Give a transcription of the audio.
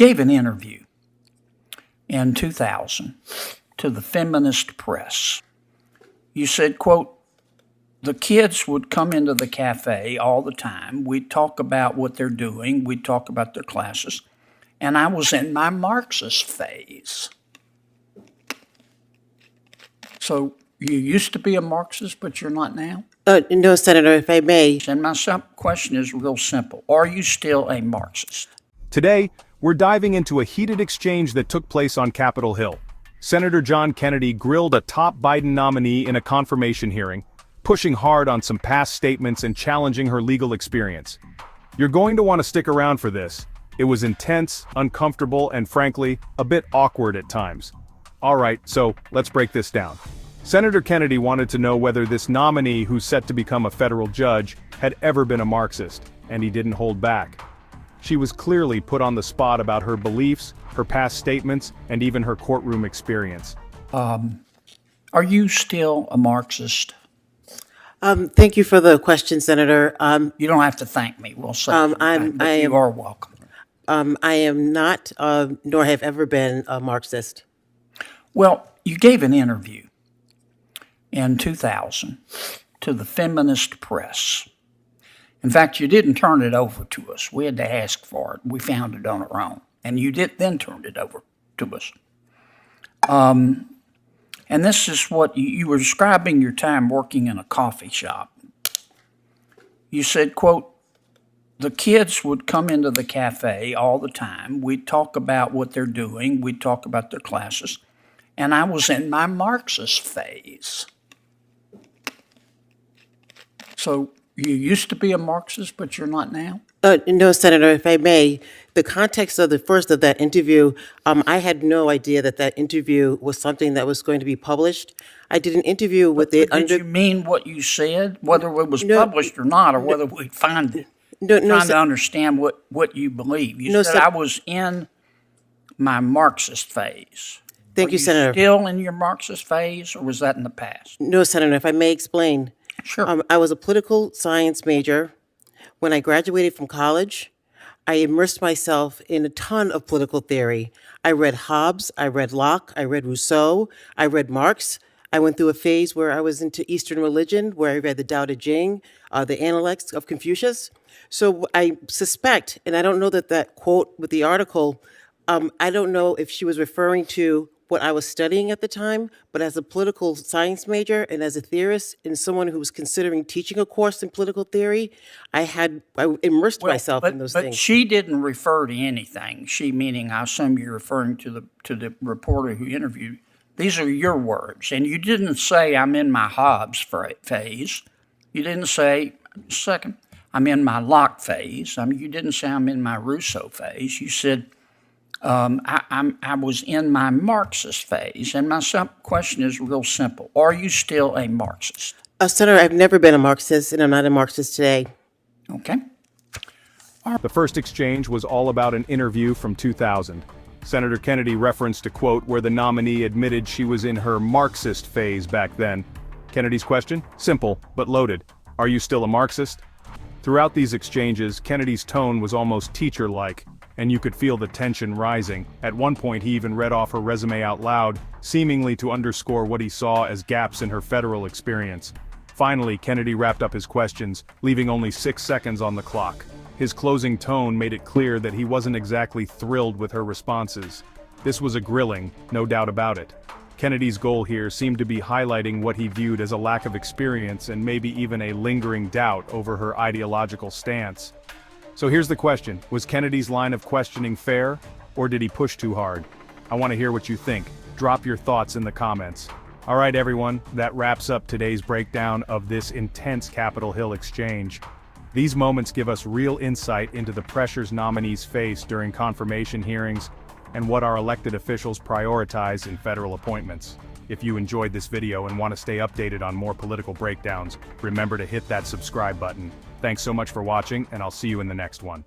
gave an interview in 2000 to the feminist press. You said, quote, the kids would come into the cafe all the time. We'd talk about what they're doing. We'd talk about their classes. And I was in my Marxist phase. So you used to be a Marxist, but you're not now? No, Senator, if I may. And my question is real simple. Are you still a Marxist? Today, we're diving into a heated exchange that took place on Capitol Hill. Senator John Kennedy grilled a top Biden nominee in a confirmation hearing, pushing hard on some past statements and challenging her legal experience. You're going to want to stick around for this. It was intense, uncomfortable, and frankly, a bit awkward at times. Alright, so let's break this down. Senator Kennedy wanted to know whether this nominee who's set to become a federal judge had ever been a Marxist, and he didn't hold back. She was clearly put on the spot about her beliefs, her past statements, and even her courtroom experience. Are you still a Marxist? Thank you for the question, Senator. You don't have to thank me. We'll say you are welcome. I am not, nor have ever been a Marxist. Well, you gave an interview in 2000 to the feminist press. In fact, you didn't turn it over to us. We had to ask for it. We found it on our own. And you did then turn it over to us. And this is what you were describing your time working in a coffee shop. You said, quote, the kids would come into the cafe all the time. We'd talk about what they're doing. We'd talk about their classes. And I was in my Marxist phase. So you used to be a Marxist, but you're not now? No, Senator, if I may. The context of the first of that interview, I had no idea that that interview was something that was going to be published. I did an interview with the Did you mean what you said, whether it was published or not, or whether we'd find it? Trying to understand what you believe. You said I was in my Marxist phase. Thank you, Senator. Still in your Marxist phase, or was that in the past? No, Senator, if I may explain. Sure. I was a political science major. When I graduated from college, I immersed myself in a ton of political theory. I read Hobbes, I read Locke, I read Rousseau, I read Marx. I went through a phase where I was into Eastern religion, where I read the Tao Te Ching, the Analects of Confucius. So I suspect, and I don't know that quote with the article, I don't know if she was referring to what I was studying at the time, but as a political science major and as a theorist and someone who was considering teaching a course in political theory, I immersed myself in those things. But she didn't refer to anything. She, meaning, I assume you're referring to the reporter who interviewed. These are your words, and you didn't say I'm in my Hobbes phase. You didn't say, second, I'm in my Locke phase. You didn't say I'm in my Rousseau phase. You said I was in my Marxist phase, and my question is real simple. Are you still a Marxist? Senator, I've never been a Marxist, and I'm not a Marxist today. Okay. The first exchange was all about an interview from 2000. Senator Kennedy referenced a quote where the nominee admitted she was in her Marxist phase back then. Kennedy's question? Simple, but loaded. Are you still a Marxist? Throughout these exchanges, Kennedy's tone was almost teacher-like, and you could feel the tension rising. At one point, he even read off her resume out loud, seemingly to underscore what he saw as gaps in her federal experience. Finally, Kennedy wrapped up his questions, leaving only 6 seconds on the clock. His closing tone made it clear that he wasn't exactly thrilled with her responses. This was a grilling, no doubt about it. Kennedy's goal here seemed to be highlighting what he viewed as a lack of experience and maybe even a lingering doubt over her ideological stance. So here's the question, was Kennedy's line of questioning fair, or did he push too hard? I want to hear what you think. Drop your thoughts in the comments. Alright everyone, that wraps up today's breakdown of this intense Capitol Hill exchange. These moments give us real insight into the pressures nominees face during confirmation hearings and what our elected officials prioritize in federal appointments. If you enjoyed this video and want to stay updated on more political breakdowns, remember to hit that subscribe button. Thanks so much for watching, and I'll see you in the next one.